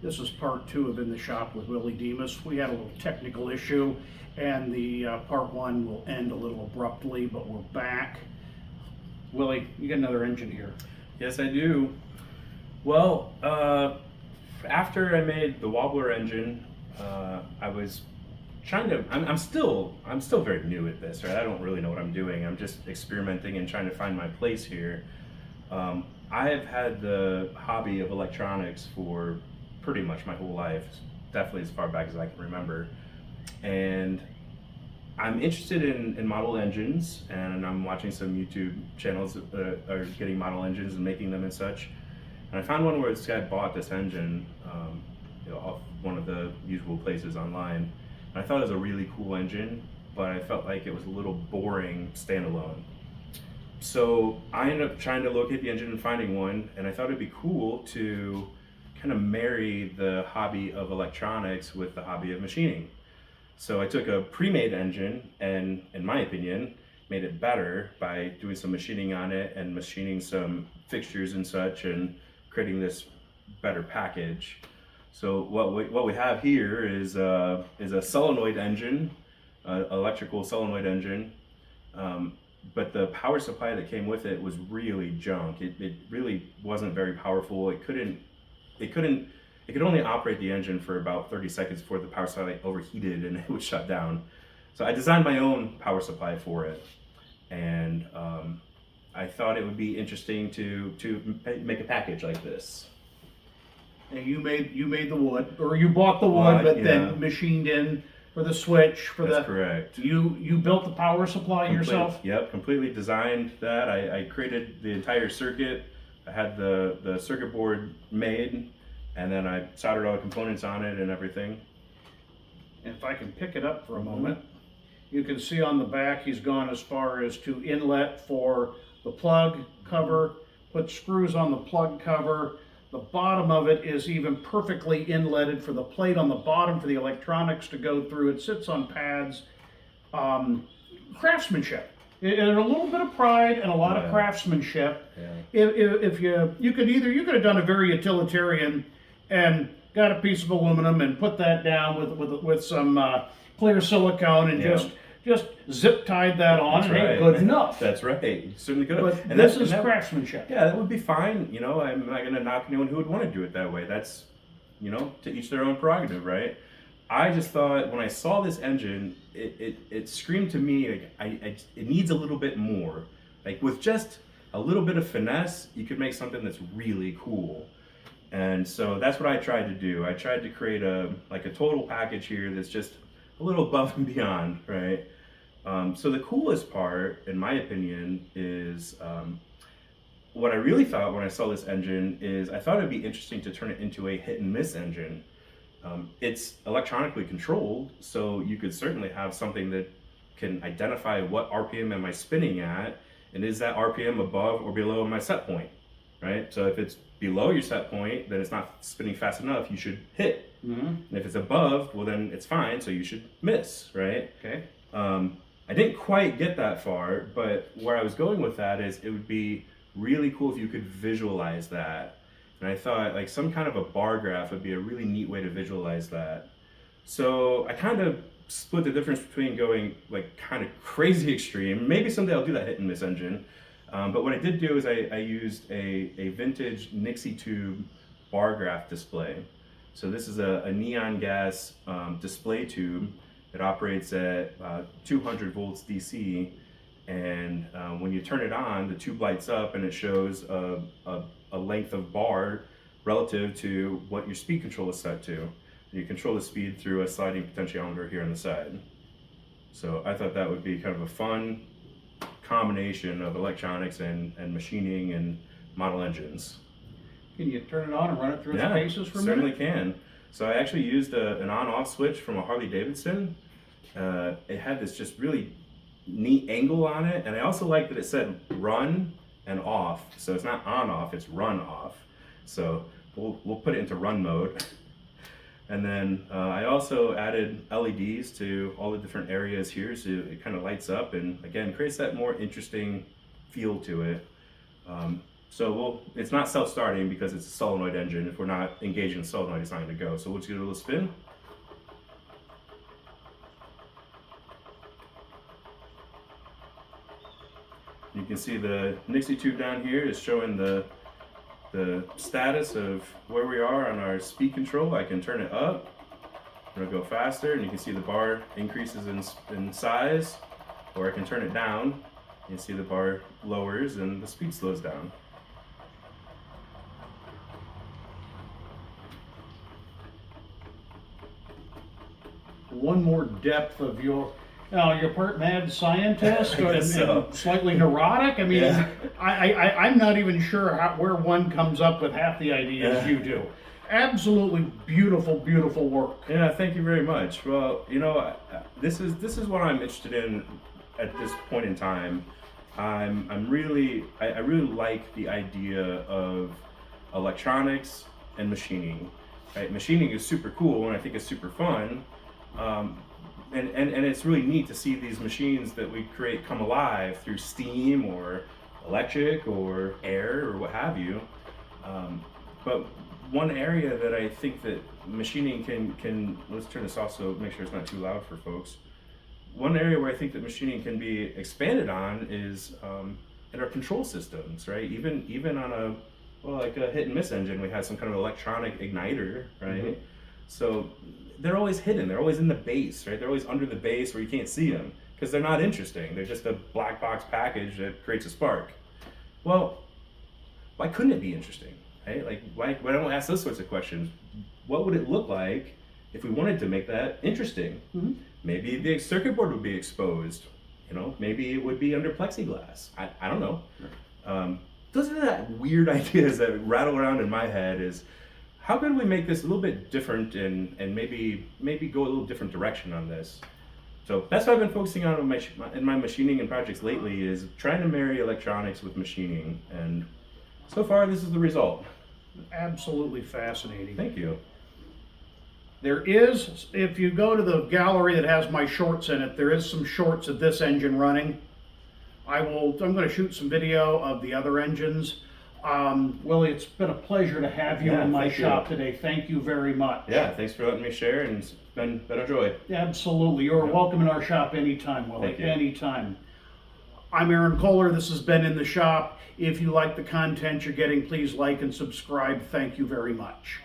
This is part two of In the Shop with Willy Demis. We had a little technical issue, and the part one will end a little abruptly, but we're back. Willy, you got another engine here. Yes, I do. Well, after I made the wobbler engine, I was trying to. I'm still very new at this, right? I don't really know what I'm doing. I'm just experimenting and trying to find my place here. I have had the hobby of electronics for pretty much my whole life, definitely as far back as I can remember, and I'm interested in model engines, and I'm watching some YouTube channels that are getting model engines and making them and such. And I found one where this guy bought this engine, off one of the usual places online. And I thought it was a really cool engine, but I felt like it was a little boring standalone. So I ended up trying to locate the engine and finding one, and I thought it'd be cool to kind of marry the hobby of electronics with the hobby of machining. So I took a pre-made engine and, in my opinion, made it better by doing some machining on it and machining some fixtures and such and creating this better package. So what we have here is a solenoid engine, electrical solenoid engine, but the power supply that came with it was really junk. It really wasn't very powerful. It could only operate the engine for about 30 seconds before the power supply overheated and it would shut down. So I designed my own power supply for it, and I thought it would be interesting to make a package like this. And you made the wood, or you bought the wood, but yeah. then machined in for the switch for That's correct. You built the power supply yourself? Yep, completely designed that. I created the entire circuit. I had the circuit board made, and then I soldered all the components on it and everything. And if I can pick it up for a moment, you can see on the back he's gone as far as to inlet for the plug cover, put screws on the plug cover. The bottom of it is even perfectly inletted for the plate on the bottom for the electronics to go through. It sits on pads. Craftsmanship. And a little bit of pride and a lot of craftsmanship. Yeah. If you could have done a very utilitarian and got a piece of aluminum and put that down with some clear silicone and just zip tied that on. That's and right. ain't good enough. That's right. You certainly could have. But And this is craftsmanship. Yeah, that would be fine. I'm not going to knock anyone who would want to do it that way. That's, to each their own prerogative, right? I just thought when I saw this engine, it screamed to me like it needs a little bit more. Like with just a little bit of finesse, you could make something that's really cool. And so that's what I tried to do. I tried to create a total package here that's just a little above and beyond, right? So the coolest part, in my opinion, is what I really thought when I saw this engine is I thought it'd be interesting to turn it into a hit and miss engine. It's electronically controlled, so you could certainly have something that can identify what RPM am I spinning at, and is that RPM above or below my set point, right? So if it's below your set point, then it's not spinning fast enough, you should hit. Mm-hmm. And if it's above, well then it's fine, so you should miss, right? Okay. I didn't quite get that far, but where I was going with that is it would be really cool if you could visualize that. And I thought like some kind of a bar graph would be a really neat way to visualize that. So I kind of split the difference between going like kind of crazy extreme. Maybe someday I'll do that hit and miss engine. But what I did do is I used a vintage Nixie tube bar graph display. So this is a neon gas display tube. It operates at 200 volts DC, and when you turn it on, the tube lights up and it shows a length of bar relative to what your speed control is set to. You control the speed through a sliding potentiometer here on the side. So I thought that would be kind of a fun combination of electronics and machining and model engines. Can you turn it on and run it through its paces for a certainly minute? can. So I actually used an on-off switch from a Harley Davidson. It had this just really neat angle on it, and I also liked that it said run and off. So it's not on-off, it's run-off. So we'll put it into run mode. And then I also added LEDs to all the different areas here, so it kind of lights up and again creates that more interesting feel to it. So it's not self-starting because it's a solenoid engine. If we're not engaging the solenoid, it's not going to go. So we'll just give it a little spin. You can see the Nixie tube down here is showing the status of where we are on our speed control. I can turn it up. I'm going to go faster, and you can see the bar increases in size, or I can turn it down. You can see the bar lowers and the speed slows down. One more depth of your, you're part mad scientist I guess so. and slightly neurotic. I mean, Yeah. I'm not even sure where one comes up with half the ideas Yeah. you do. Absolutely beautiful, beautiful work. Yeah, thank you very much. Well, this is what I'm interested in at this point in time. I really like the idea of electronics and machining. Right? Machining is super cool, and I think it's super fun. And it's really neat to see these machines that we create come alive through steam or electric or air or what have you. But one area that I think that machining can let's turn this off so make sure it's not too loud for folks. One area where I think that machining can be expanded on is in our control systems, right? Even on like a hit and miss engine, we have some kind of electronic igniter, right? Mm-hmm. So they're always hidden. They're always in the base, right? They're always under the base where you can't see them because they're not interesting. They're just a black box package that creates a spark. Well, why couldn't it be interesting, right? Like, why don't we ask those sorts of questions? What would it look like if we wanted to make that interesting? Mm-hmm. Maybe the circuit board would be exposed. Maybe it would be under plexiglass. I don't know. Those are the weird ideas that rattle around in my head is, how can we make this a little bit different and maybe go a little different direction on this? So that's what I've been focusing on in my machining and projects lately is trying to marry electronics with machining. And so far, this is the result. Absolutely fascinating. Thank you. There is, if you go to the gallery that has my shorts in it, there is some shorts of this engine running. I'm going to shoot some video of the other engines. Willie, it's been a pleasure to have you in my shop today. Thank you very much. Yeah, thanks for letting me share, and it's been a joy. Absolutely. You're welcome in our shop anytime, Willie. Thank you. Anytime. I'm Aaron Kohler. This has been In the Shop. If you like the content you're getting, please like and subscribe. Thank you very much.